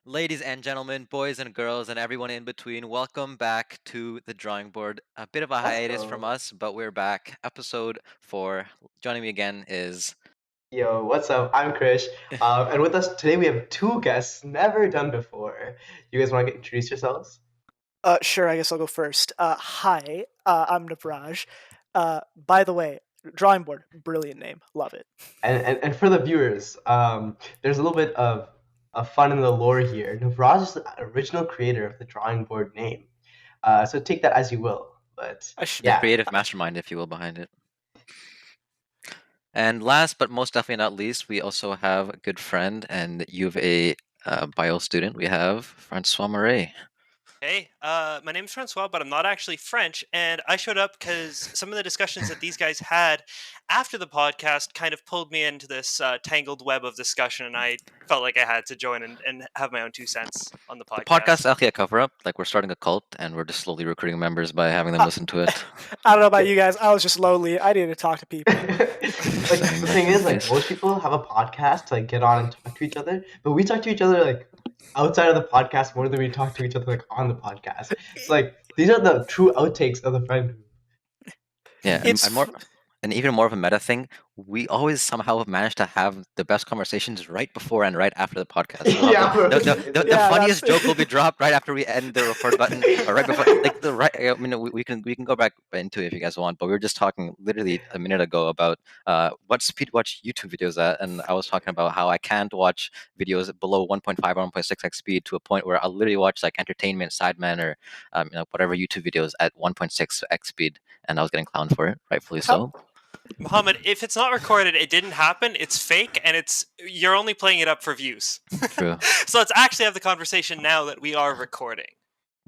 Ladies and gentlemen, boys and girls, and everyone in between, welcome back to the drawing board. A bit of a hiatus from Awesome. us, but we're back. Episode 4. Joining me again is. Yo, what's up? I'm Krish. And with us today we have two guests never done before. You guys want to introduce yourselves? Sure, I guess I'll go first. Hi, I'm Navraj. By the way, drawing board, brilliant name, love it. And for the viewers, there's a little bit of fun in the lore here. Navraj is the original creator of the drawing board name. So take that as you will. But I sh- The yeah, creative mastermind, if you will, behind it. And last but most definitely not least, we also have a good friend and UofA bio student. We have Francois Marais. Hey, my name's Francois, but I'm not actually French, and I showed up because some of the discussions that these guys had after the podcast kind of pulled me into this tangled web of discussion, and I felt like I had to join and have my own 2 cents on the The podcast. podcast is actually a cover up. Like, we're starting a cult, and we're just slowly recruiting members by having them listen to it. I don't know about you guys. I was just lonely. I needed to talk to people. like the thing is, like most people have a podcast to like get on and talk to each other, but we talk to each other like outside of the podcast more than we talk to each other like on the podcast. It's like these are the true outtakes of the friend group. Yeah, and even more of a meta thing, we always somehow manage to have the best conversations right before and right after the podcast. The funniest joke will be dropped right after we end the record button, or right before. I mean, we can go back into it if you guys want, but we were just talking literally a minute ago about what speed watch YouTube videos at, and I was talking about how I can't watch videos below 1.5 or 1.6x speed to a point where I'll literally watch like entertainment, Sideman, or whatever YouTube videos at 1.6x speed, and I was getting clowned for it, rightfully so. Muhammad, if it's not recorded, it didn't happen. It's fake, and you're only playing it up for views. True. So let's actually have the conversation now that we are recording.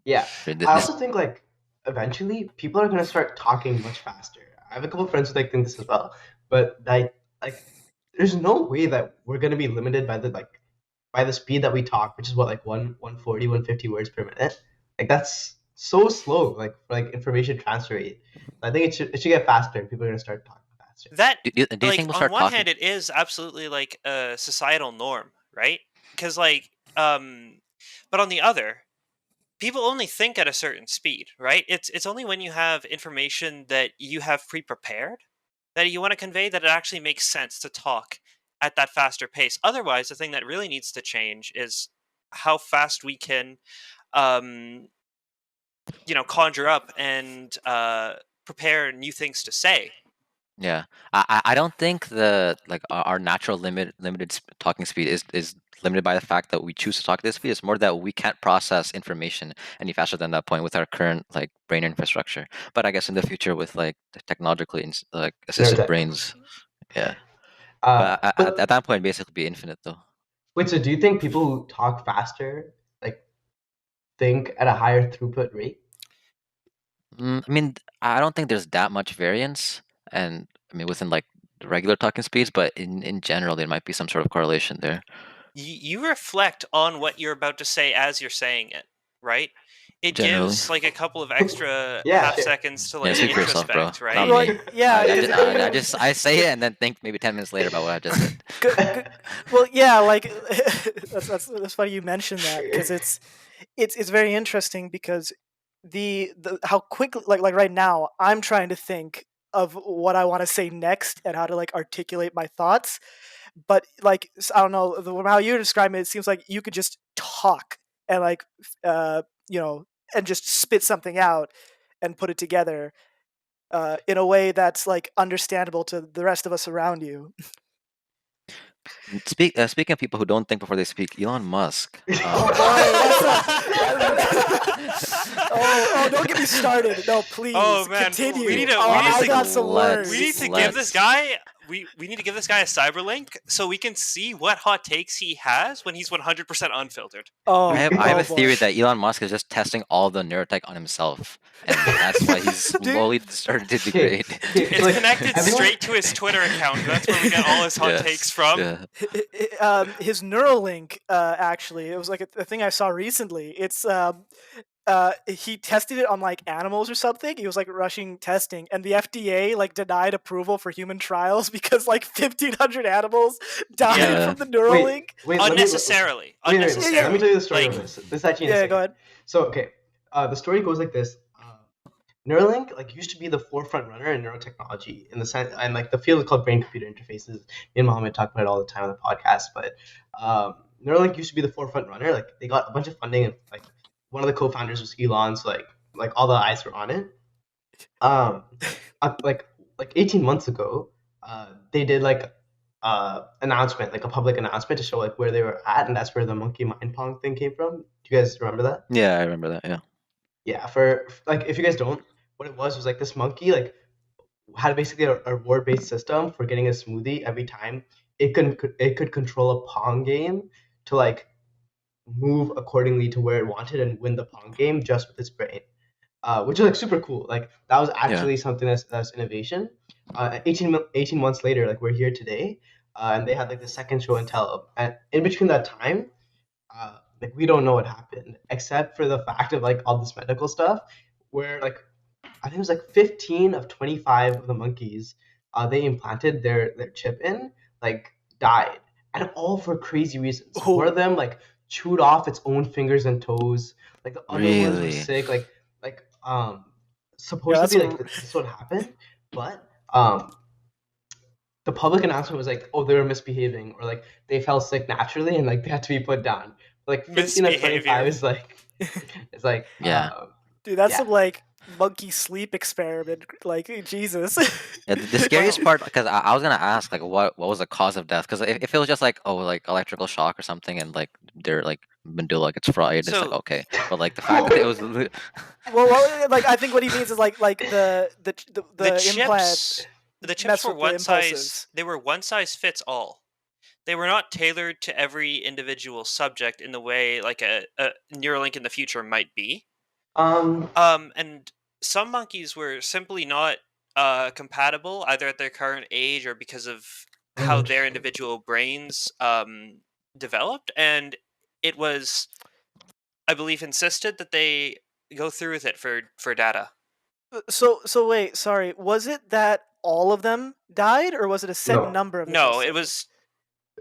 Yeah, I also think like eventually people are gonna start talking much faster. I have a couple of friends who like think this as well, but there's no way that we're gonna be limited by the speed that we talk, which is what like 140, 150 words per minute. Like that's so slow, like for like information transfer rate. I think it should get faster. People are gonna start talking faster. That Do you like think we'll on start one talking? hand, it is absolutely like a societal norm, right? Because but on the other, people only think at a certain speed, right? It's only when you have information that you have pre-prepared that you want to convey that it actually makes sense to talk at that faster pace. Otherwise, the thing that really needs to change is how fast we can um conjure up and prepare new things to say. Yeah, I don't think our natural limited talking speed is limited by the fact that we choose to talk this speed. It's more that we can't process information any faster than that point with our current like brain infrastructure. But I guess in the future with like the technologically like assisted Neurotech. brains, yeah. Uh, But at that point, basically be infinite though. wait, so do you think people who talk faster like think at a higher throughput rate? I mean, I don't think there's that much variance, and I mean within like the regular talking speeds, but in general there might be some sort of correlation there. You reflect on what you're about to say as you're saying it, right? It Generally. gives like a couple of extra Yeah, half sure. seconds to Yeah, like speak for yourself, bro. introspect, Not right? me. Yeah, I say it and then think maybe 10 minutes later about what I just said. Well, yeah, like that's funny you mentioned that because it's very interesting because the how quickly like right now I'm trying to think of what I want to say next and how to like articulate my thoughts, but like I don't know how you're describing it. It seems like you could just talk and like and just spit something out and put it together in a way that's like understandable to the rest of us around you. Speaking of people who don't think before they speak, Elon Musk. Oh, don't get me started. No, please. Oh man, Continue. we need to. I got some words. We need to give this guy. We need to give this guy a cyberlink so we can see what hot takes he has when he's 100% unfiltered. Oh, I have a boy. theory that Elon Musk is just testing all the neurotech on himself, and that's why he's slowly started to degrade. It's Like, connected straight to his Twitter account. That's where we get all his hot Yes, takes from. yeah. His Neuralink, actually, it was like a thing I saw recently. It's he tested it on like animals or something. He was like rushing testing, and the FDA like denied approval for human trials because like 1,500 animals died from the Neuralink. Wait, unnecessarily. Let me tell you the story Like, of this. This is actually insane. Go ahead. So okay, the story goes like this. Neuralink like used to be the forefront runner in neurotechnology in the sense, and like the field is called brain-computer interfaces. Me and Mohammed talk about it all the time on the podcast. But Neuralink used to be the forefront runner. Like they got a bunch of funding, and like one of the co-founders was Elon. So like all the eyes were on it. Like 18 months ago, they did like announcement, like a public announcement to show like where they were at, and that's where the monkey mind pong thing came from. Do you guys remember that? Yeah, I remember that. Yeah. Yeah, for like if you guys don't, what it was like this monkey like had basically a reward-based system for getting a smoothie every time it could control a pong game to like move accordingly to where it wanted and win the pong game just with its brain, which is like super cool. Like that was actually something that's innovation. 18 months later, like we're here today, and they had like the second show and tell, and in between that time, like we don't know what happened except for the fact of like all this medical stuff where like I think it was like 15 of 25 of the monkeys they implanted their chip in like died, and all for crazy reasons. One of them like chewed off its own fingers and toes, like the other ones were sick, like supposedly like this is what happened, but the public announcement was like, oh, they were misbehaving, or like they fell sick naturally and like they had to be put down. Like 15 of 25 is like, it's like, dude, that's some like monkey sleep experiment. Like Jesus. Yeah, the scariest part, because I was gonna ask like what was the cause of death? Because if it was just like like electrical shock or something, and like they're like medulla gets fried, it's like okay. But like the fact that it was well, like I think what he means is like the implant. The chips were one size. They were one size fits all. They were not tailored to every individual subject in the way like a Neuralink in the future might be. And some monkeys were simply not compatible either at their current age or because of how their individual brains developed, and it was, I believe, insisted that they go through with it for data. So wait, sorry, was it that all of them died, or was it a set number of them? No, it was.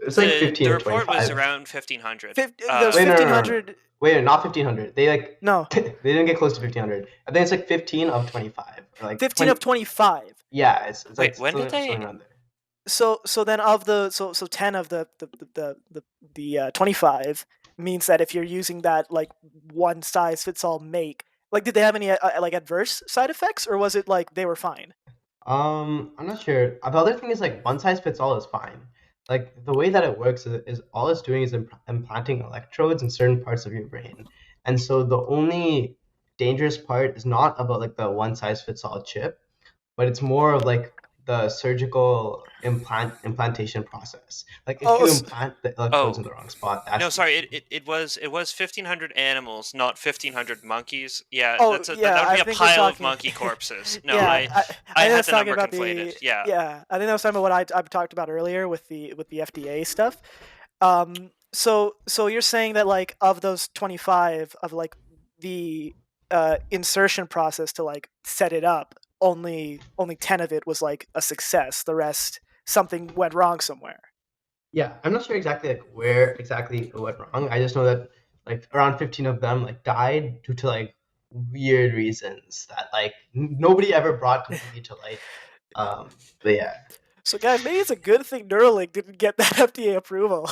It's like 15. The report was around 1,500. There was 1,500. Wait, not 1,500. They like no. They didn't get close to 1,500. I think it's like 15 of 25. Or like 15 of 25. Yeah, it's wait, like when did they? Around there. So then of the 10 of the 25 means that if you're using that like one size fits all make, like did they have any like adverse side effects, or was it like they were fine? I'm not sure. The other thing is like one size fits all is fine. Like the way that it works is all it's doing is implanting electrodes in certain parts of your brain, and so the only dangerous part is not about like the one size fits all chip, but it's more of like the surgical implantation process. Like if you implant the electrodes in the wrong spot. No, sorry, it was 1,500 animals, not 1,500 monkeys. Yeah, that would be a pile of monkey corpses. No, I had the number conflated. Yeah, I think that was talking about what I talked about earlier with the FDA stuff. So you're saying that like of those 25 of like the insertion process to like set it up, only 10 of it was like a success. The rest, something went wrong somewhere. Yeah, I'm not sure exactly like where exactly it went wrong. I just know that like around 15 of them like died due to like weird reasons that like nobody ever brought completely to light. But yeah. So guys, maybe it's a good thing Neuralink didn't get that FDA approval.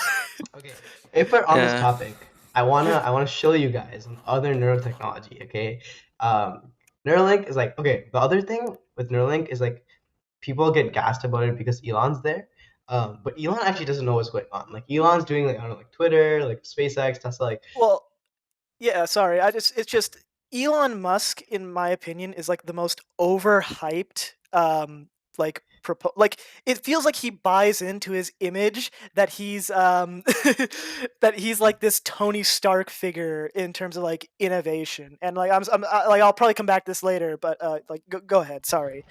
Okay, if we're on this topic, I wanna show you guys other neurotechnology. Okay, Neuralink is like, okay, the other thing with Neuralink is like people get gassed about it because Elon's there, but Elon actually doesn't know what's going on. Like Elon's doing like I don't know, like Twitter, like SpaceX, Tesla, like. Well, yeah, sorry, it's just Elon Musk, in my opinion, is like the most overhyped like it feels like he buys into his image that he's that he's like this Tony Stark figure in terms of like innovation, and like I'm like I'll probably come back to this later, but like go ahead, sorry.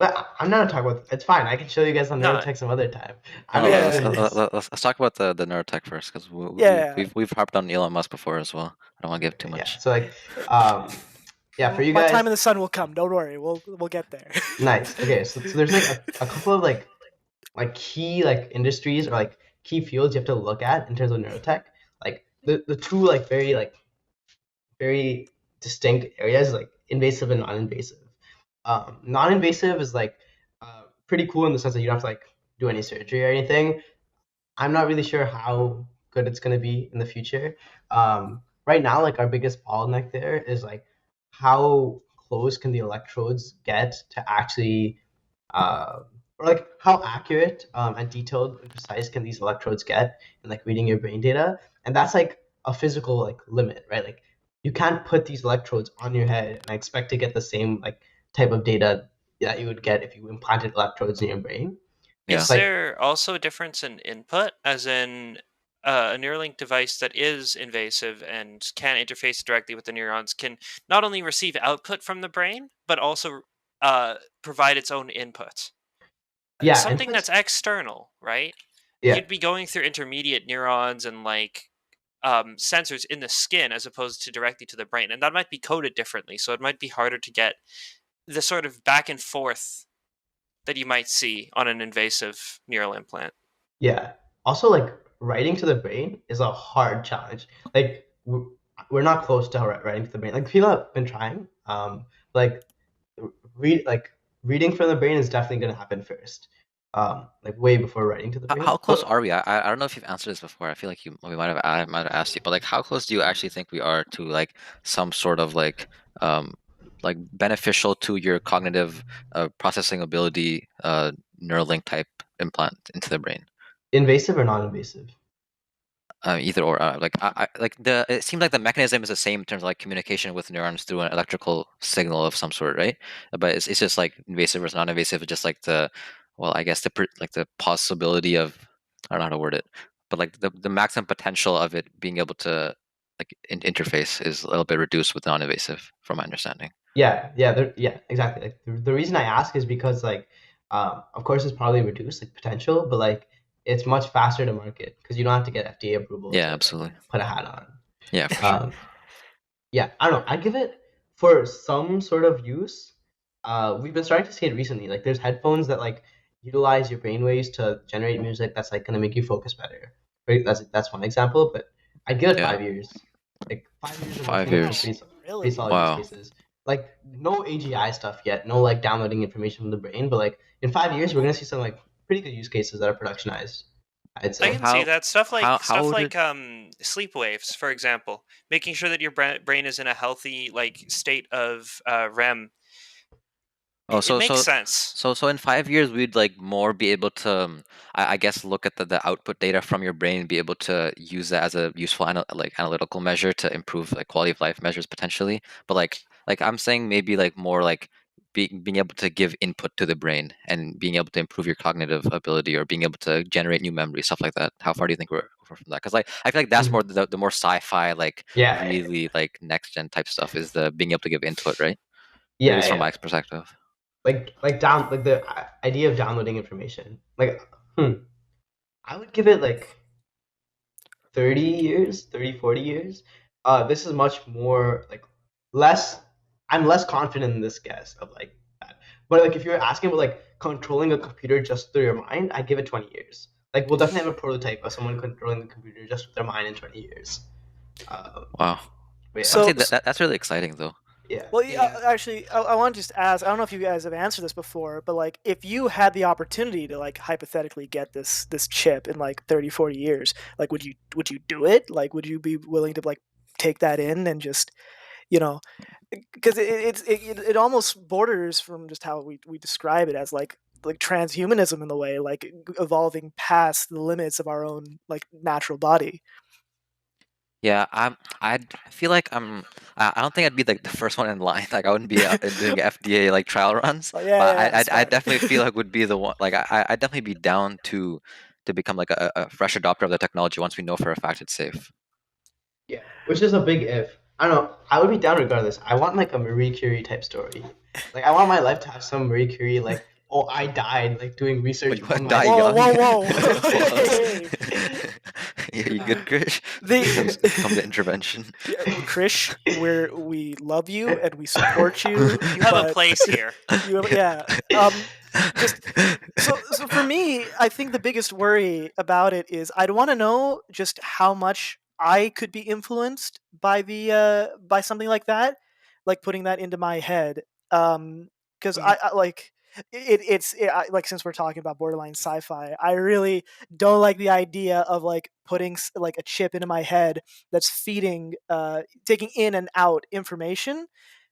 But I'm not talking about. It's fine. I can show you guys on neurotech some other time. Let's talk about the neurotech first, because we've harped on Elon Musk before as well. I don't want to give too much. Yeah. So like, for you my guys, time in the sun will come. Don't worry. We'll get there. Nice. Okay. So there's like a couple of like key like industries or like key fields you have to look at in terms of neurotech. Like the two like very distinct areas, like invasive and non-invasive. Non-invasive is like pretty cool in the sense that you don't have to like do any surgery or anything. I'm not really sure how good it's going to be in the future. Right now, like our biggest bottleneck there is like how close can the electrodes get to actually, or like how accurate and detailed and precise can these electrodes get in like reading your brain data? And that's like a physical like limit, right? Like you can't put these electrodes on your head and expect to get the same like type of data that you would get if you implanted electrodes in your brain. Is there also a difference in input, as in a Neuralink device that is invasive and can interface directly with the neurons can not only receive output from the brain, but also provide its own input? Yeah, something that's external, right? Yeah. You'd be going through intermediate neurons and like sensors in the skin as opposed to directly to the brain, and that might be coded differently, so it might be harder to get the sort of back and forth that you might see on an invasive neural implant. Yeah. Also, like writing to the brain is a hard challenge. Like we're not close to writing to the brain. Like people have been trying. Like reading from the brain is definitely going to happen first. Like way before writing to the brain. How close are we? I don't know if you've answered this before. I feel like we might have asked you, but like how close do you actually think we are to like some sort of like beneficial to your cognitive processing ability Neuralink type implant into the brain? Invasive or non-invasive? Either or. It seems like the mechanism is the same in terms of like communication with neurons through an electrical signal of some sort, right? But it's just like invasive versus non-invasive. Just like I guess the possibility of, I don't know how to word it, but like the maximum potential of it being able to like interface is a little bit reduced with non-invasive, from my understanding. Yeah, exactly. Like the reason I ask is because like, of course, it's probably reduced like potential, but like it's much faster to market because you don't have to get FDA approval. Yeah, absolutely. Put a hat on. Yeah, for sure. Yeah, I don't know. I give it for some sort of use. We've been starting to see it recently. Like there's headphones that like utilize your brainwaves to generate music that's like gonna make you focus better. Right? That's one example, but I give it 5 years. Like 5 years. 5 years. Pretty solid use cases. Like no AGI stuff yet, no like downloading information from the brain, but like in 5 years we're gonna see some like pretty good use cases that are productionized. I'd say. I can see that stuff like sleep waves, for example, making sure that your brain is in a healthy like state of REM. It makes sense. So in 5 years, we'd like more be able to, I guess, look at the output data from your brain and be able to use that as a useful analytical measure to improve like quality of life measures potentially. But like I'm saying, maybe like more like being able to give input to the brain and being able to improve your cognitive ability or being able to generate new memories, stuff like that. How far do you think we're from that? Because like I feel like that's more the more sci-fi, like really like next gen type stuff is the being able to give input, right? Yeah, at least from my perspective. Like the idea of downloading information. Like, I would give it like 30 years, 30, 40 years. This is much more like I'm less confident in this guess of like that. But like if you're asking about like controlling a computer just through your mind, I'd give it 20 years. Like we'll definitely have a prototype of someone controlling the computer just with their mind in 20 years. Wow. So that's really exciting though. Yeah. Well, actually, I want to just ask. I don't know if you guys have answered this before, but like, if you had the opportunity to like hypothetically get this chip in like 30, 40 years, like, would you do it? Like, would you be willing to like take that in and just, because it almost borders from just how we describe it as like transhumanism in the way, like evolving past the limits of our own like natural body. Yeah, I feel like I don't think I'd be like the first one in line. Like I wouldn't be doing FDA like trial runs. Oh, yeah, I definitely feel like would be the one. Like I'd definitely be down to become like a fresh adopter of the technology once we know for a fact it's safe. Yeah, which is a big if. I don't know. I would be down regardless. I want like a Marie Curie type story. Like I want my life to have some Marie Curie like oh, I died like doing research But on you my die Whoa, young. whoa, whoa. Yeah, you good, Krish? Come to intervention. Yeah, Krish, we love you and we support you. You have a but place here. Just so for me, I think the biggest worry about it is I'd want to know just how much I could be influenced by by something like that, like putting that into my head. Because I like like, since we're talking about borderline sci-fi, I really don't like the idea of like putting like a chip into my head that's feeding taking in and out information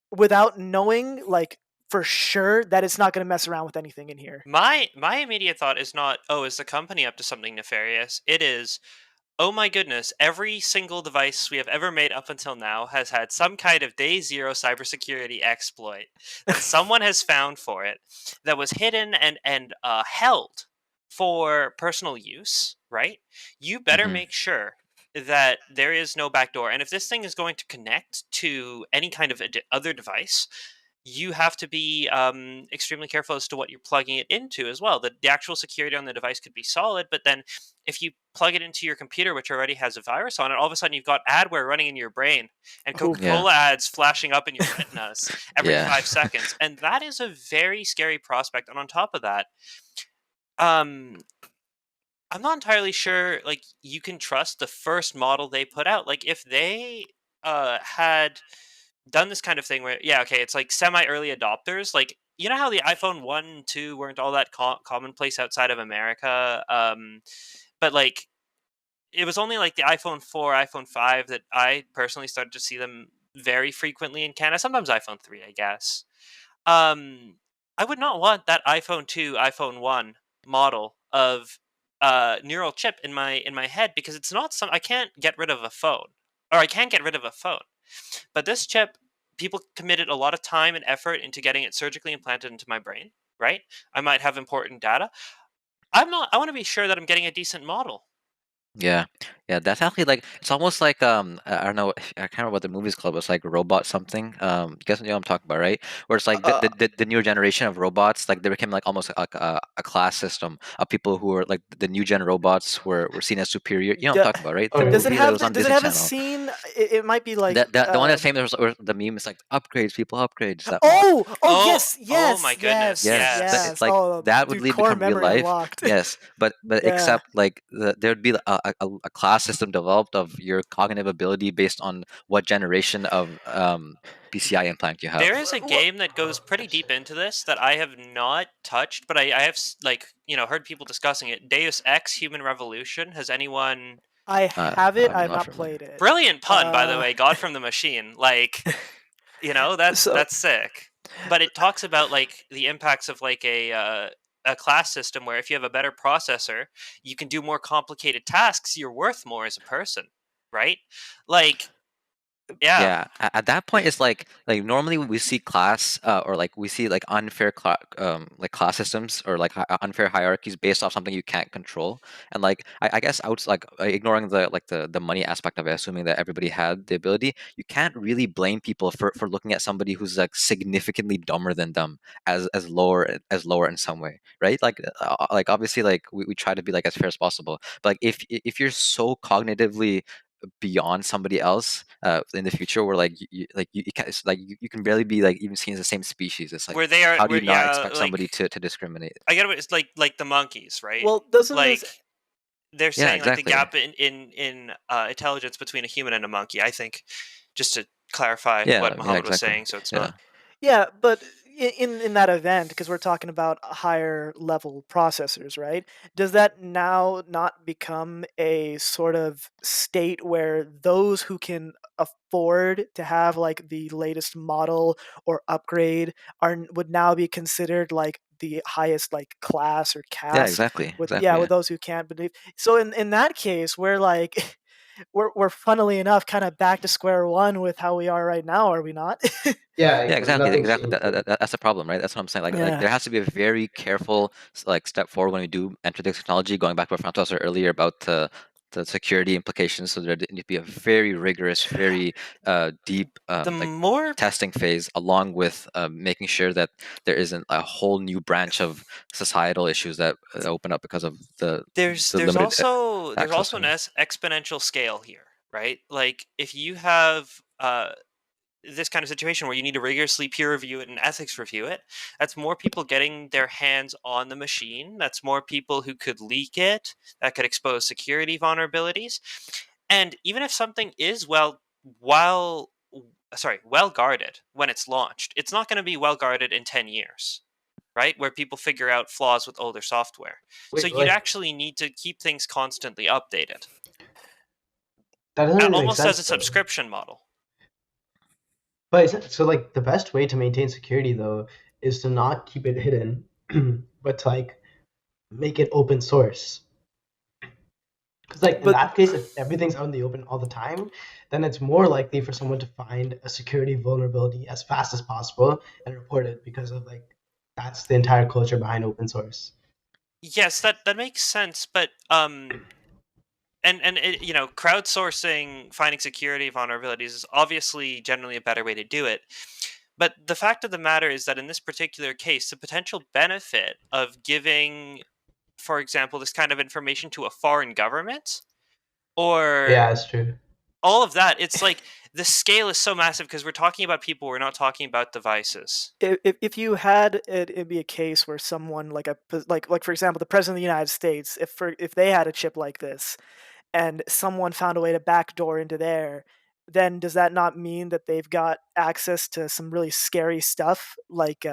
without knowing like for sure that it's not going to mess around with anything in here. My immediate thought is not, oh, is the company up to something nefarious? It is, oh my goodness, every single device we have ever made up until now has had some kind of day zero cybersecurity exploit that someone has found for it that was hidden and held for personal use, right? You better Mhm. make sure that there is no backdoor. And if this thing is going to connect to any kind of other device, you have to be extremely careful as to what you're plugging it into as well. The actual security on the device could be solid, but then if you plug it into your computer, which already has a virus on it, all of a sudden you've got adware running in your brain and Ooh. Coca-Cola ads flashing up in your retinas every Yeah. 5 seconds. And that is a very scary prospect. And on top of that, I'm not entirely sure, like, you can trust the first model they put out. Like, if they had done this kind of thing where, yeah, okay, it's like semi early adopters. Like, you know how the iPhone 1 and 2 weren't all that commonplace outside of America? But like, it was only like the iPhone 4, iPhone 5 that I personally started to see them very frequently in Canada. Sometimes iPhone 3, I guess. I would not want that iPhone 2, iPhone 1 model of neural chip in my head, because it's not some I can't get rid of a phone. Or I can't get rid of a phone. But this chip, people committed a lot of time and effort into getting it surgically implanted into my brain, right? I might have important data. I want to be sure that I'm getting a decent model. Yeah, that's actually like it's almost like I don't know, I can't remember what the movie's called, but it's like robot something. You guys know what I'm talking about, right? Where it's like the newer generation of robots, like they became like almost like a class system of people who were like the new gen robots were seen as superior. You know what I'm talking about, right? The Does it movie that have was on does it Disney have a Channel. scene? It might be like The one that's famous was the meme is like upgrades, people upgrades. That oh Oh, yes my goodness, yes, yes. it's like oh, that would dude, lead core become real memory life. unlocked. Yes, but Yeah. except like there'd be a class system developed of your cognitive ability based on what generation of BCI implant you have. There is a game that goes pretty deep into this that I have not touched, but I have like, heard people discussing it. Deus Ex: Human Revolution. Has anyone? I have it. I I'm have not not familiar. played it. Brilliant pun, by the way. God from the machine. Like, that's So- that's sick. But it talks about like the impacts of like a class system where if you have a better processor, you can do more complicated tasks. You're worth more as a person, right? Like, yeah. Yeah, at that point, it's like normally we see class or like we see like unfair like class systems or like unfair hierarchies based off something you can't control. And like I guess out like ignoring the like the money aspect of it, assuming that everybody had the ability, you can't really blame people for looking at somebody who's like significantly dumber than them as lower in some way, right? Like obviously like we try to be like as fair as possible, but like if you're so cognitively beyond somebody else in the future where like you can it's like you can barely be like even seen as the same species. It's like Where they are, how do you not yeah, expect somebody like, to discriminate? I get it. It's like the monkeys, right? Well, doesn't like this? they're Yeah, saying like the exactly. gap in intelligence between a human and a monkey. I think, just to clarify what Yeah, Muhammad was exactly. saying, so it's Yeah. not. Yeah, but in that event, because we're talking about higher level processors, right? Does that now not become a sort of state where those who can afford to have like the latest model or upgrade would now be considered like the highest like class or caste? Yeah, exactly. With Exactly. with those who can't believe. So in that case, we're like we're funnily enough kind of back to square one with how we are right now, are we not? Yeah, Yeah, exactly. nothing's Exactly. changed. That's a problem, right? That's what I'm saying. Like Yeah. there has to be a very careful like step forward when we do enter this technology. Going back to what Francois said earlier about the security implications. So there need to be a very rigorous, very deep testing phase, along with making sure that there isn't a whole new branch of societal issues that open up because of there's limited also an access. exponential scale here, right? Like if you have this kind of situation where you need to rigorously peer review it and ethics review it, that's more people getting their hands on the machine. That's more people who could leak it, that could expose security vulnerabilities. And even if something is well guarded when it's launched, it's not going to be well guarded in 10 years, right? Where people figure out flaws with older software. So you'd actually need to keep things constantly updated. That doesn't really almost make sense, as a subscription model. But so like the best way to maintain security though is to not keep it hidden, but to like make it open source. Because like in that case, if everything's out in the open all the time, then it's more likely for someone to find a security vulnerability as fast as possible and report it, because of like that's the entire culture behind open source. Yes, that makes sense, but and it, crowdsourcing finding security vulnerabilities is obviously generally a better way to do it. But the fact of the matter is that in this particular case, the potential benefit of giving, for example, this kind of information to a foreign government, or that's true. All of that, it's like the scale is so massive because we're talking about people, we're not talking about devices. If you had it'd be a case where someone like for example the president of the United States, if they had a chip like this, and someone found a way to backdoor into there, then does that not mean that they've got access to some really scary stuff, like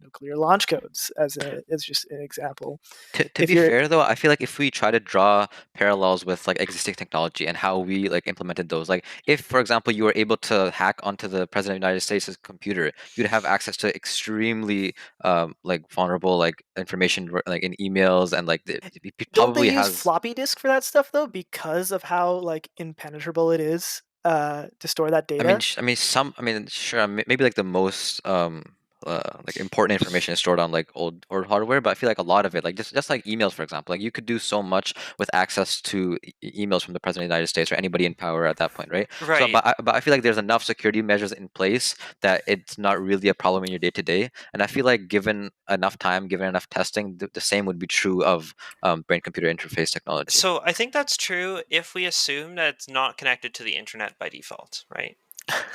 nuclear launch codes, as just an example? To be fair, though, I feel like if we try to draw parallels with like existing technology and how we like implemented those, like if, for example, you were able to hack onto the president of the United States' computer, you'd have access to extremely like vulnerable like information like in emails, and like don't they use floppy disk for that stuff though, because of how like impenetrable it is to store that data? Sure, maybe like the most like important information is stored on like old hardware, but I feel like a lot of it, like just like emails, for example, like you could do so much with access to emails from the president of the United States or anybody in power at that point, right? Right. So, but I feel like there's enough security measures in place that it's not really a problem in your day to day. And I feel like given enough time, given enough testing, the same would be true of brain computer interface technology. So I think that's true if we assume that it's not connected to the internet by default, right?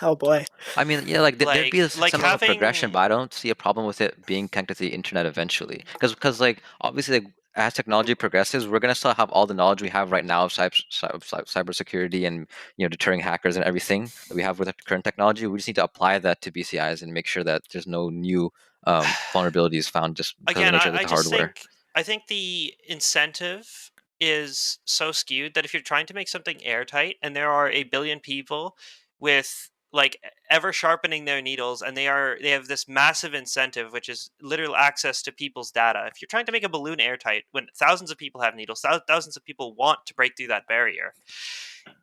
Oh boy. I mean, yeah, like there'd be some level of progression, but I don't see a problem with it being connected to the internet eventually. Because like obviously, like, as technology progresses, we're gonna still have all the knowledge we have right now of cybersecurity and deterring hackers and everything that we have with the current technology. We just need to apply that to BCIs and make sure that there's no new vulnerabilities found just because of the nature of the hardware. I think the incentive is so skewed that if you're trying to make something airtight and there are 1 billion people with like ever sharpening their needles, and they have this massive incentive, which is literal access to people's data. If you're trying to make a balloon airtight when thousands of people have needles, thousands of people want to break through that barrier,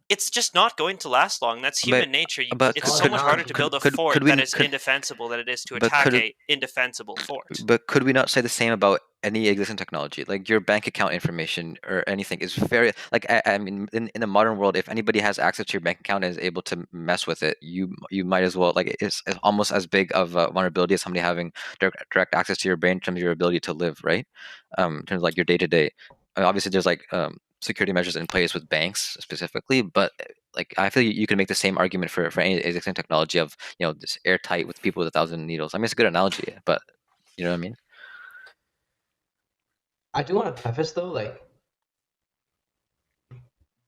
it's just not going to last long. That's human nature. It's so much harder to build a fort that is indefensible than it is to attack a indefensible fort. But could we not say the same about any existing technology? Like your bank account information or anything is very like I mean in the modern world, if anybody has access to your bank account and is able to mess with it, you might as well, like it's almost as big of a vulnerability as somebody having direct access to your brain in terms of your ability to live, right? In terms of like your day to day. Obviously, there's like security measures in place with banks specifically, but like I feel you can make the same argument for any existing technology of this airtight with people with 1,000 needles. I mean, it's a good analogy, but you know what I mean? I do want to preface though, like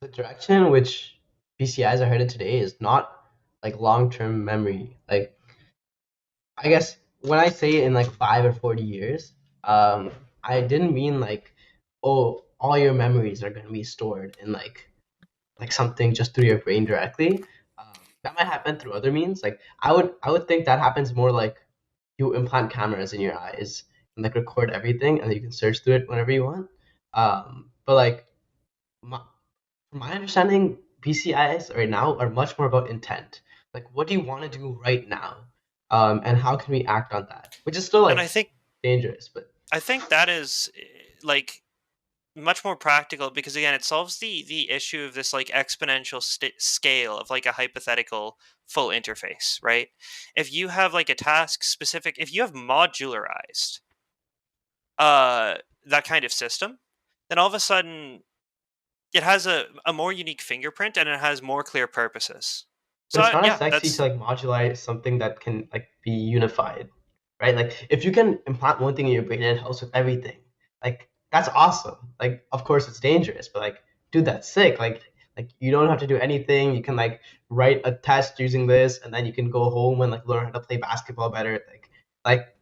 the direction in which BCIs are headed today is not like long-term memory. Like I guess when I say in like 5 or 40 years, I didn't mean like, oh, all your memories are going to be stored in like something just through your brain directly. That might happen through other means. Like I would think that happens more like you implant cameras in your eyes and like record everything, and then you can search through it whenever you want. But like from my understanding, BCIs right now are much more about intent. Like, what do you want to do right now, and how can we act on that? Which is still like and I think dangerous, but I think that is like much more practical because again, it solves the issue of this like exponential scale of like a hypothetical full interface, right? If you have like a task specific, if you have modularized that kind of system, then all of a sudden it has a more unique fingerprint and it has more clear purposes. But So it's not as yeah, sexy to like modularize something that can like be unified, right? Like if you can implant one thing in your brain and it helps with everything, like that's awesome. Like of course it's dangerous, but like dude, that's sick. Like you don't have to do anything. You can like write a test using this, and then you can go home and like learn how to play basketball better. Like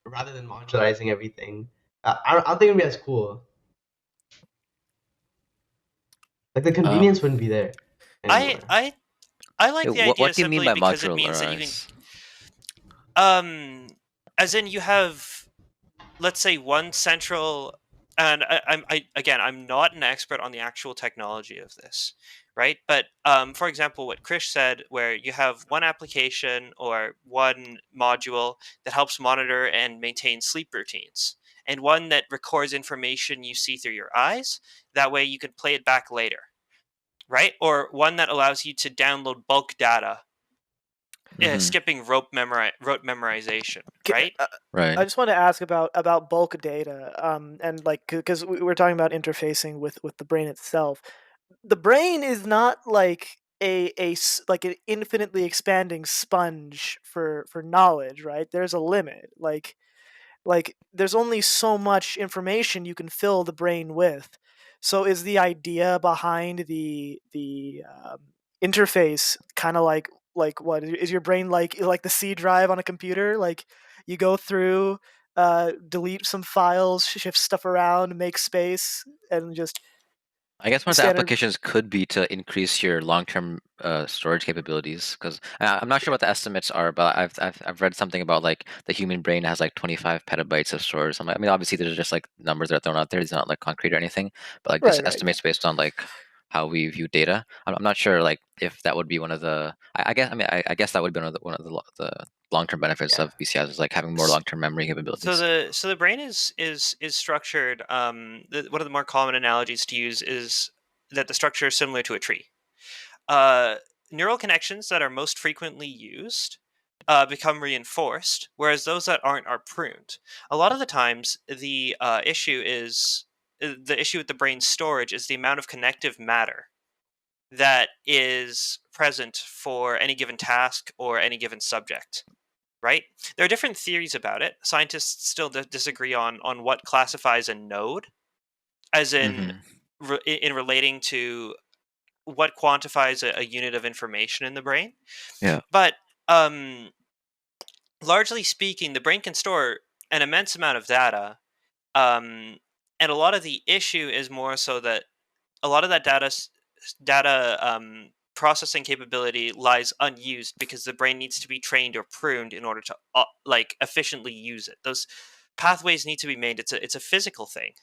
rather than modularizing everything, I don't think it'd be as cool. Like the convenience wouldn't be there anymore. I like the idea what do you mean simply by because it means that you modularized? can as in you have, let's say, one central, and I'm not an expert on the actual technology of this, right? But for example, what Krish said, where you have one application or one module that helps monitor and maintain sleep routines, and one that records information you see through your eyes. That way, you can play it back later, right? Or one that allows you to download bulk data, skipping rote memorization, right? Right. I just want to ask about bulk data, and like because we're talking about interfacing with the brain itself. The brain is not like like an infinitely expanding sponge for knowledge, right? There's a limit. Like there's only so much information you can fill the brain with. So is the idea behind the interface kind of like what is your brain like the C drive on a computer? Like you go through, delete some files, shift stuff around, make space, and just I guess one of the standard. applications could be to increase your long-term storage capabilities. Because I'm not sure what the estimates are, but I've read something about like the human brain has like 25 petabytes of storage. I mean, obviously there's just like numbers that are thrown out there. It's not like concrete or anything, but like just Right, right, estimates based on like how we view data. I'm not sure like if that would be one of the. I guess I mean I guess that would be one of the long-term benefits Yeah. of BCIs is like having more long-term memory capabilities. So the brain is structured. One of the more common analogies to use is that the structure is similar to a tree. Uh, Neural connections that are most frequently used become reinforced, whereas those that aren't are pruned. A lot of the times, the issue is the issue with the brain's storage is the amount of connective matter that is present for any given task or any given subject. Right? There are different theories about it. Scientists still disagree on what classifies a node, as in in relating to what quantifies a unit of information in the brain. Yeah. But largely speaking, the brain can store an immense amount of data, and a lot of the issue is more so that a lot of that data processing capability lies unused because the brain needs to be trained or pruned in order to like efficiently use it. Those pathways need to be made. It's a physical thing.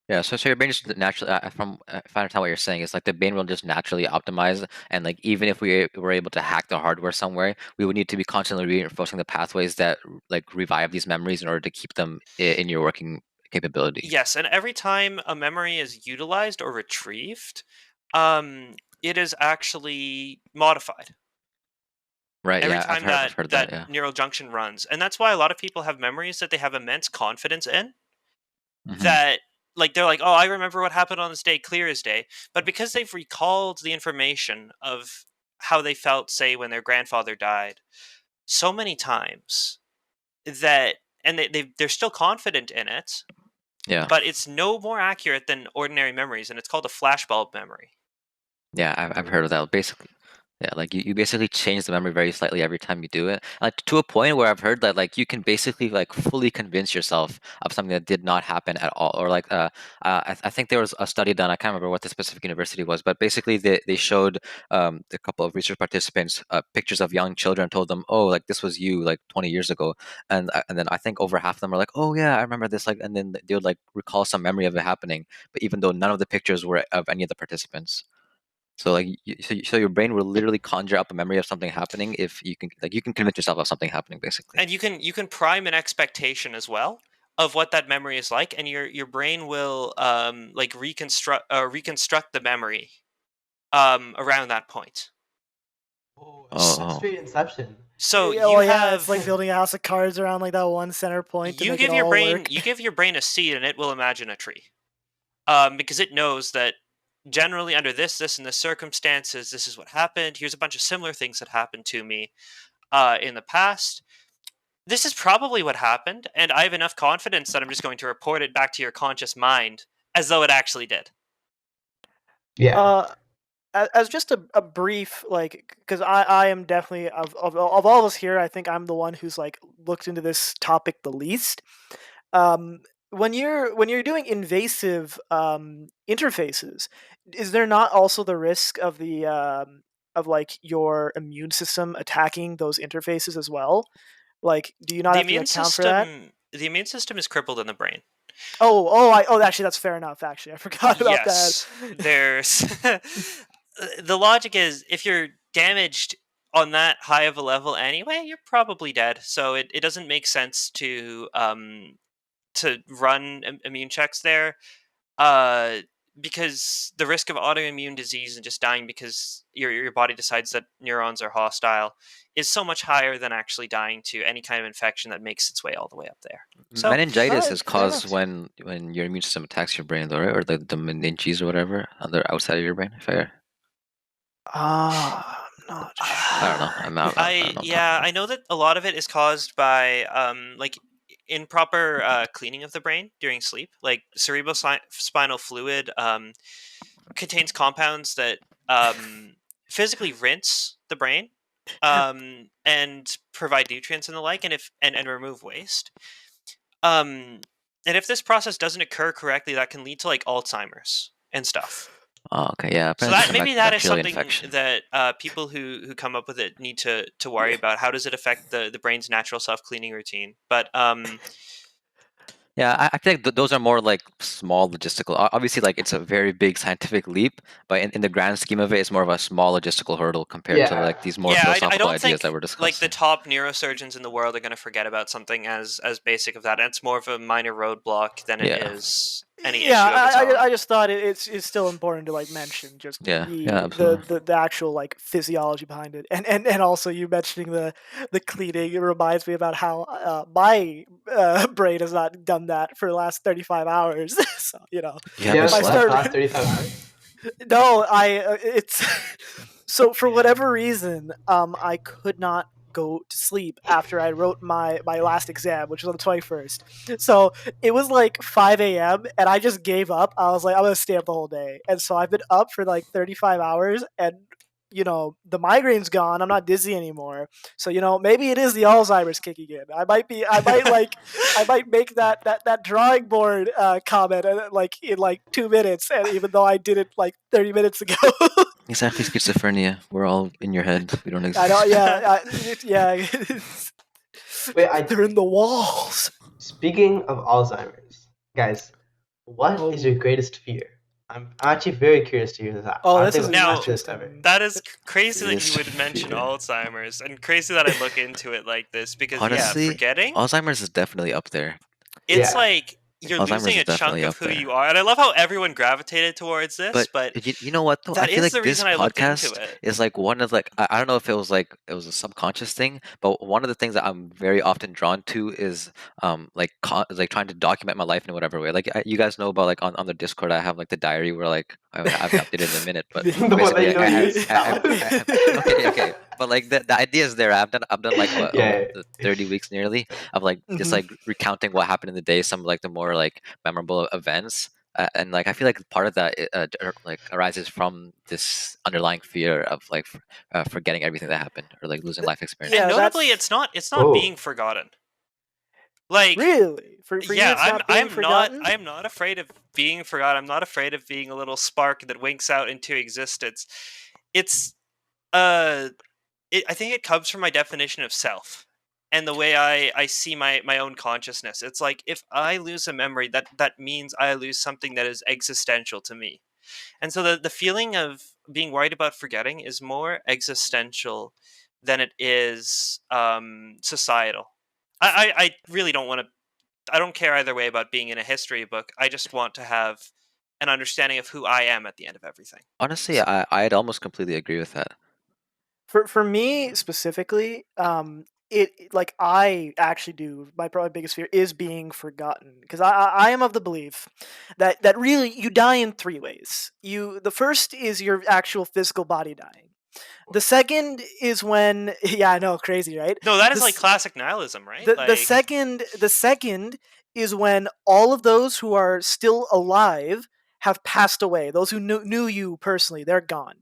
Yeah, so your brain just naturally, from if I understand what you're saying, it's like the brain will just naturally optimize, and like even if we were able to hack the hardware somewhere, we would need to be constantly reinforcing the pathways that like revive these memories in order to keep them in your working capability. Yes, and every time a memory is utilized or retrieved, it is actually modified. Right. Every Yeah, time I've heard that. that Yeah. neural junction runs, and that's why a lot of people have memories that they have immense confidence in, Mm-hmm. that like they're like, oh, I remember what happened on this day clear as day, but because they've recalled the information of how they felt, say, when their grandfather died so many times, that and they're still confident in it, Yeah. but it's no more accurate than ordinary memories, and it's called a flashbulb memory. Yeah, I've heard of that. Basically, yeah, like you basically change the memory very slightly every time you do it. Like to a point where I've heard that like you can basically like fully convince yourself of something that did not happen at all. Or like I think there was a study done. I can't remember what the specific university was, but basically they showed a couple of research participants pictures of young children, told them, oh, like this was you like 20 years ago, and then I think over half of them are like, oh yeah, I remember this, like, and then they would like recall some memory of it happening, but even though none of the pictures were of any of the participants. So like, so your brain will literally conjure up a memory of something happening if you can, like, you can convince yourself of something happening, basically. And you can prime an expectation as well. of what that memory is like, and your brain will like reconstruct the memory around that point. That's straight Inception. So it's like building a house of cards around like that one center point to make it all work. You give your brain a seed, and it will imagine a tree, because it knows that generally under this and this circumstances, this is what happened. Here's a bunch of similar things that happened to me in the past. This is probably what happened, and I have enough confidence that I'm just going to report it back to your conscious mind as though it actually did. Yeah. As just a brief, like, because I am definitely of all of us here, I think I'm the one who's like looked into this topic the least. When you're doing invasive interfaces, is there not also the risk of the of like your immune system attacking those interfaces as well? Like, do you not have to account for that? The immune system is crippled in the brain. Actually, that's fair enough. Actually, I forgot about that. There's the logic is if you're damaged on that high of a level anyway, you're probably dead. So it doesn't make sense to run immune checks there, because the risk of autoimmune disease and just dying because your body decides that neurons are hostile is so much higher than actually dying to any kind of infection that makes its way all the way up there. So, meningitis is caused when your immune system attacks your brain, though, right? Or the meninges or whatever on the outside of your brain. If I'm not sure. I don't know. I know that a lot of it is caused by like improper cleaning of the brain during sleep. Like cerebrospinal fluid contains compounds that physically rinse the brain and provide nutrients and the like, and remove waste. And if this process doesn't occur correctly, that can lead to like Alzheimer's and stuff. Oh, okay, yeah. So that is something that people who come up with it need to worry about. How does it affect the brain's natural self-cleaning routine? But yeah, I feel like those are more like small logistical. Obviously, like it's a very big scientific leap, but in the grand scheme of it, it's more of a small logistical hurdle compared to like these more philosophical ideas that we're discussing. Like the top neurosurgeons in the world are going to forget about something as basic of that. And it's more of a minor roadblock than it is any issue of its own. I just thought it's still important to like mention just the actual like physiology behind it, and also you mentioning the cleaning. It reminds me about how my brain has not done that for the last 35 hours. So if I start last 35 hours. No, it's so for whatever reason, I could not go to sleep after I wrote my last exam, which was on the 21st. So it was like 5 a.m. and I just gave up. I was like, I'm gonna stay up the whole day, and so I've been up for like 35 hours, and the migraine's gone. I'm not dizzy anymore. So maybe it is the Alzheimer's kicking in. I might make that drawing board comment like in like 2 minutes, and even though I did it like 30 minutes ago. Exactly, schizophrenia. We're all in your head. We don't exist. I know. Yeah. Wait, they're in the walls. Speaking of Alzheimer's, guys, what is your greatest fear? I'm actually very curious to hear this out. Oh, this is that is crazy that you would mention Alzheimer's, and crazy that I look into it like this, because honestly, forgetting Alzheimer's is definitely up there. It's like you're losing a chunk of who you are, and I love how everyone gravitated towards this. But you know what though? I feel like this podcast is like one of like I don't know if it was a subconscious thing, but one of the things that I'm very often drawn to is like trying to document my life in whatever way. Like you guys know about like on the Discord, I have like the diary where like I've updated in a minute, but basically okay. But like the idea is there. I've done like 30 weeks nearly of like just like recounting what happened in the day, some like the more like memorable events, and like I feel like part of that like arises from this underlying fear of like forgetting everything that happened or like losing life experience. And notably, it's not being forgotten. Like really, for you, I'm not afraid of being forgotten. I'm not afraid of being a little spark that winks out into existence. It's I think it comes from my definition of self and the way I see my own consciousness. It's like if I lose a memory, that means I lose something that is existential to me. And so the feeling of being worried about forgetting is more existential than it is societal. I really don't want to. I don't care either way about being in a history book. I just want to have an understanding of who I am at the end of everything. Honestly, I'd almost completely agree with that. For me specifically, like I actually do. My probably biggest fear is being forgotten, because I am of the belief that really you die in three ways. The first is your actual physical body dying. The second is when yeah, I know, crazy, right? No, that is like classic nihilism, right? The second is when all of those who are still alive have passed away. Those who knew you personally, they're gone.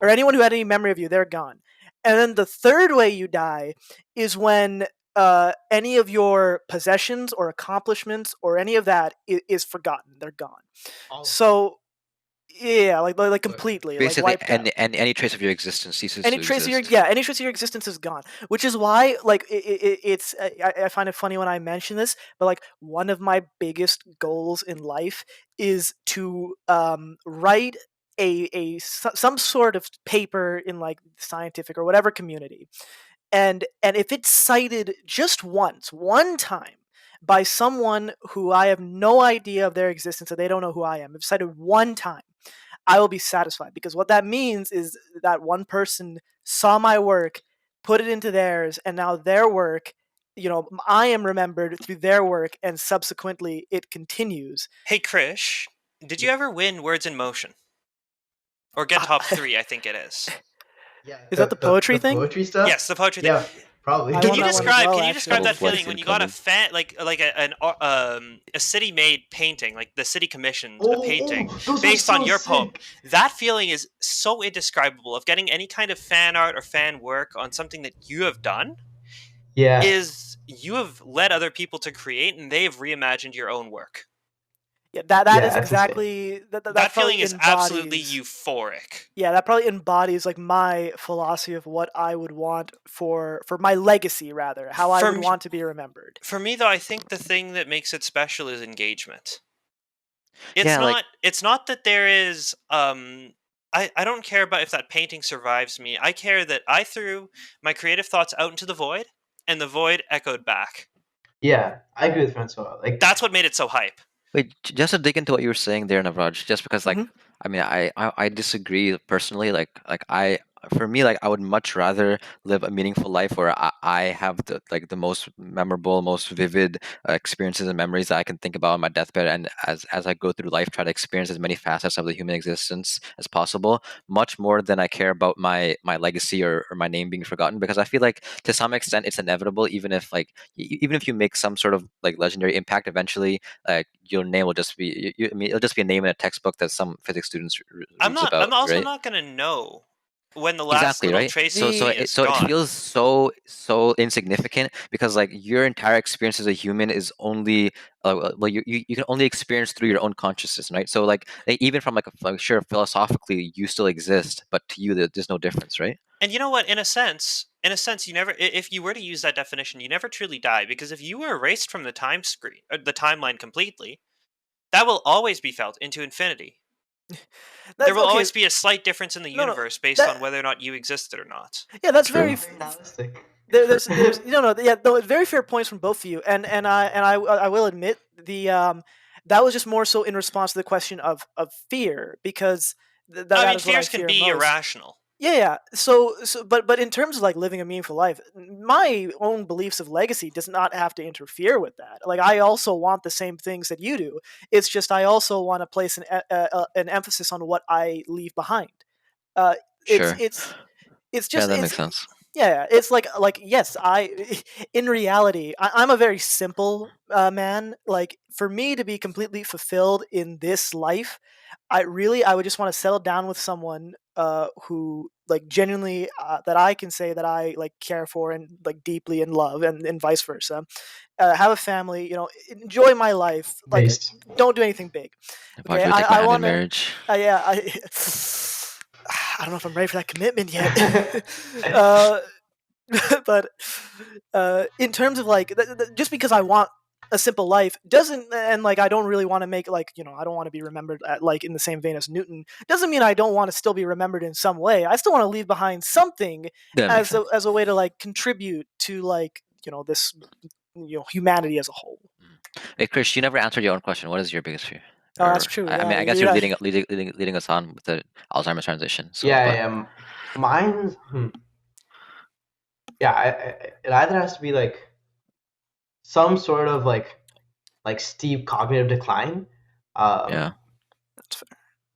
Or anyone who had any memory of you, they're gone. And then the third way you die is when any of your possessions or accomplishments or any of that is forgotten. They're gone. So yeah, like completely, basically, like wiped out. and any trace of your existence ceases Any to trace exist. of your any trace of your existence is gone. Which is why, like, it's I find it funny when I mention this, but like one of my biggest goals in life is to write some sort of paper in like scientific or whatever community, and if it's cited just once, one time, by someone who I have no idea of their existence, and they don't know who I am, if cited one time, I will be satisfied, because what that means is that one person saw my work, put it into theirs, and now their work, I am remembered through their work, and subsequently it continues. Hey, Krish, did you ever win Words in Motion? Or get top 3, I think it is. Yeah, is that the poetry thing? Poetry stuff? Yes, the poetry Yeah, thing. probably. Can you describe actually. that feeling when you got a Incoming. fan, like a city made painting, like the city commissioned a painting based on your poem? That feeling is so indescribable, of getting any kind of fan art or fan work on something that you have done. Yeah. Is you have led other people to create, and they have reimagined your own work. Yeah, that Yeah, is that's exactly that feeling is absolutely euphoric. Yeah, that probably embodies like my philosophy of what I would want for my legacy, rather, how I would want to be remembered. For me, though, I think the thing that makes it special is engagement. It's not that there is I don't care about if that painting survives me. I care that I threw my creative thoughts out into the void, and the void echoed back. Yeah, I agree with Francois. Like, that's what made it so hype. Wait, just to dig into what you were saying there, Navraj, just because, like, I mean, I disagree personally. For me, like, I would much rather live a meaningful life where I have the most memorable, most vivid experiences and memories that I can think about on my deathbed, and as I go through life, try to experience as many facets of the human existence as possible, much more than I care about my legacy or my name being forgotten, because I feel like to some extent it's inevitable, even if you make some sort of like legendary impact, eventually your name will just be I mean, it'll just be a name in a textbook that some physics students reads about. I'm also right? not gonna know when the last little Right? trace So of me is it gone. feels so insignificant, because like your entire experience as a human is only you can only experience through your own consciousness, right? So like even from sure, philosophically you still exist, but to you there's no difference, right? And you know what? In a sense, you never. If you were to use that definition, you never truly die, because if you were erased from the time screen, or the timeline completely, that will always be felt into infinity. There will always be a slight difference in the universe based on whether or not you existed or not. Yeah, that's True. very realistic. There's very fair points from both of you, and I will admit that was just more so in response to the question of fear, because fears can be irrational. Yeah. So, but in terms of like living a meaningful life, my own beliefs of legacy does not have to interfere with that. Like, I also want the same things that you do. It's just I also want to place an emphasis on what I leave behind. Sure. It's just that makes sense. Yeah, it's like yes, in reality, I'm a very simple man. Like, for me to be completely fulfilled in this life, I would just want to settle down with someone who like genuinely that I can say that I like care for and like deeply in love, and vice versa. Have a family, enjoy my life. Like, don't do anything big. Okay, I want marriage. Yeah, I don't know if I'm ready for that commitment yet. But in terms of like, just because I want a simple life doesn't, and like I don't really want to make like, I don't want to be remembered like in the same vein as Newton, doesn't mean I don't want to still be remembered in some way. I still want to leave behind something as a way to like contribute to like this humanity as a whole. Hey, Chris, you never answered your own question. What is your biggest fear? Oh, that's true. I mean, I guess you're leading us on with the Alzheimer's transition. So, yeah. Mine's it either has to be like some sort of like steep cognitive decline. yeah.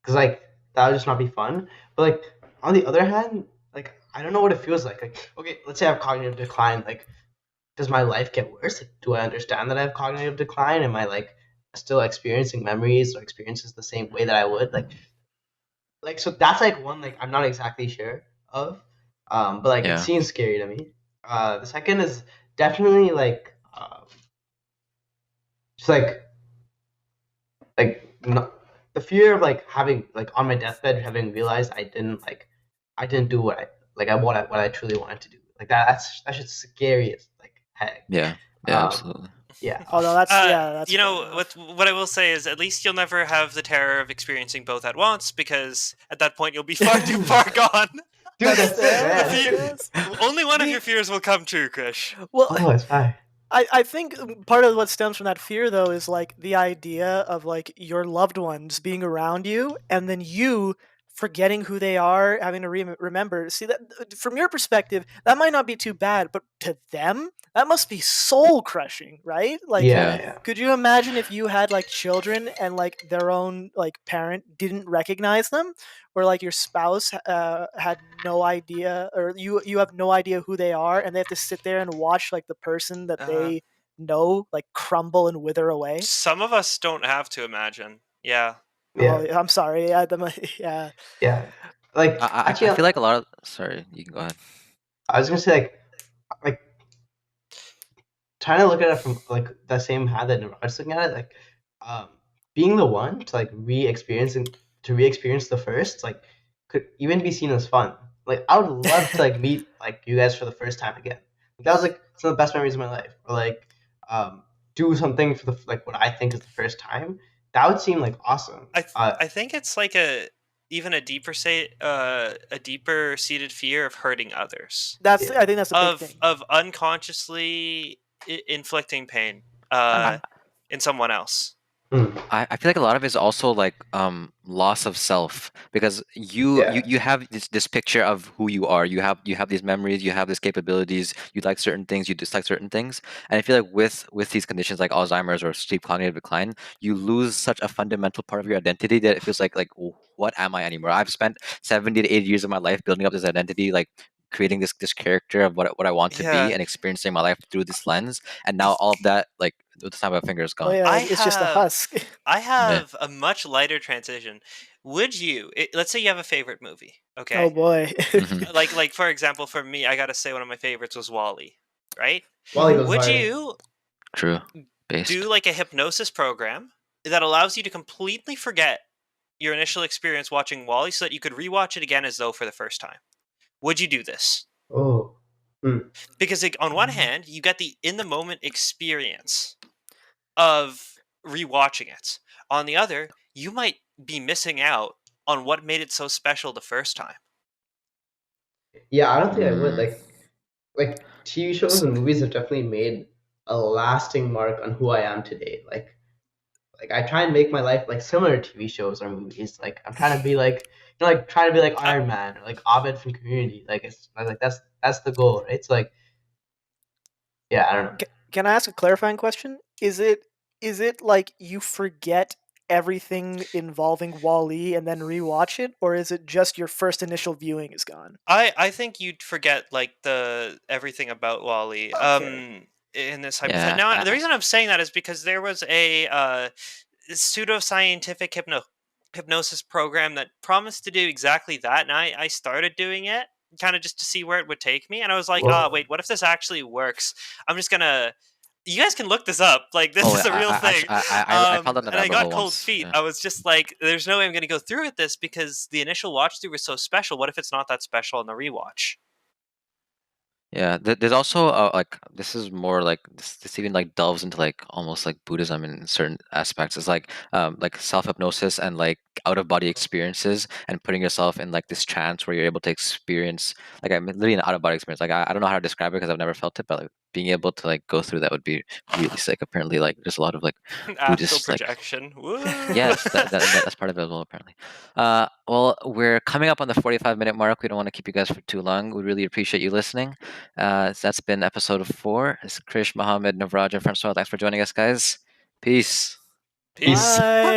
Because like that would just not be fun. But like on the other hand, like I don't know what it feels like. Like okay, let's say I have cognitive decline. Like, does my life get worse? Like, do I understand that I have cognitive decline? Am I like still experiencing memories or experiences the same way that I would? Like so that's like one like I'm not exactly sure of. But like it seems scary to me. The second is definitely like just no, the fear of like having like on my deathbed having realized I didn't do what I truly wanted to do. Like that's just scary as like heck. Yeah, absolutely. Yeah. Oh no, that's you know what I will say is at least you'll never have the terror of experiencing both at once, because at that point you'll be far too far gone. Dude, that's it, man. Only one of your fears will come true, Krish. Well, it's fine. I think part of what stems from that fear, though, is like the idea of like your loved ones being around you and then you forgetting who they are, having to remember. See, that from your perspective, that might not be too bad, but to them, that must be soul crushing, right? Like, could you imagine if you had like children and like their own like parent didn't recognize them, or like your spouse had no idea, or you have no idea who they are, and they have to sit there and watch like the person that they know like crumble and wither away? Some of us don't have to imagine. Yeah. Oh, I'm sorry. Yeah. Like I feel like a lot of. Sorry, you can go ahead. I was gonna say like trying to look at it from like the same hat that Navraj's looking at it, like being the one to like re-experience the first, like could even be seen as fun. Like I would love to like meet like you guys for the first time again. Like, that was like some of the best memories of my life. Or like do something for the like what I think is the first time. That would seem like awesome. I think it's like a deeper seated fear of hurting others. I think that's a big thing. Of unconsciously inflicting pain in someone else. I feel like a lot of it is also like loss of self, because you have this picture of who you are. You have these memories, you have these capabilities, you like certain things, you dislike certain things, and I feel like with these conditions like Alzheimer's or steep cognitive decline, you lose such a fundamental part of your identity that it feels like what am I anymore? I've spent 70 to 80 years of my life building up this identity, like creating this character of what I want to be and experiencing my life through this lens, and now all of that, like with the time of a finger, is gone. It's just a husk. I have a much lighter transition. Would you, let's say you have a favorite movie, okay? Oh boy. like for example, for me, I gotta say one of my favorites was WALL-E, right? Would you do like a hypnosis program that allows you to completely forget your initial experience watching WALL-E so that you could rewatch it again as though for the first time? Would you do this? Because on one hand, you get the in the moment experience of rewatching it. On the other, you might be missing out on what made it so special the first time. Yeah, I don't think I would. Like TV shows and movies have definitely made a lasting mark on who I am today. Like I try and make my life like similar to TV shows or movies. Like I'm trying to be like trying to be like Iron Man or like Abed from Community. Like it's like that's the goal, right? It's like I don't know. Can I ask a clarifying question? Is it like you forget everything involving WALL-E and then rewatch it, or is it just your first initial viewing is gone? I think you'd forget like the everything about WALL-E. Okay. In this hypothetical. Now, the reason I'm saying that is because there was a pseudoscientific hypnosis program that promised to do exactly that, and I started doing it kind of just to see where it would take me, and I was like, wait, what if this actually works? I'm just gonna. You guys can look this up. Like, this is a real thing. I found that and I got cold once. feet. I was just like, there's no way I'm going to go through with this because the initial watch through was so special. What if it's not that special in the rewatch? Yeah, there's also like this is more like this even like delves into like almost like Buddhism in certain aspects. It's like self hypnosis and like out of body experiences and putting yourself in like this trance where you're able to experience like literally an out of body experience. Like I don't know how to describe it because I've never felt it, but like being able to like go through that would be really sick. Apparently, like there's a lot of like Astral Buddhist like projection. yes, that's part of it as well, apparently. Well, we're coming up on the 45-minute mark. We don't want to keep you guys for too long. We really appreciate you listening. That's been episode 4. It's Krish, Mohammed, Navraj, and Francois. Thanks for joining us, guys. Peace. Peace. Bye.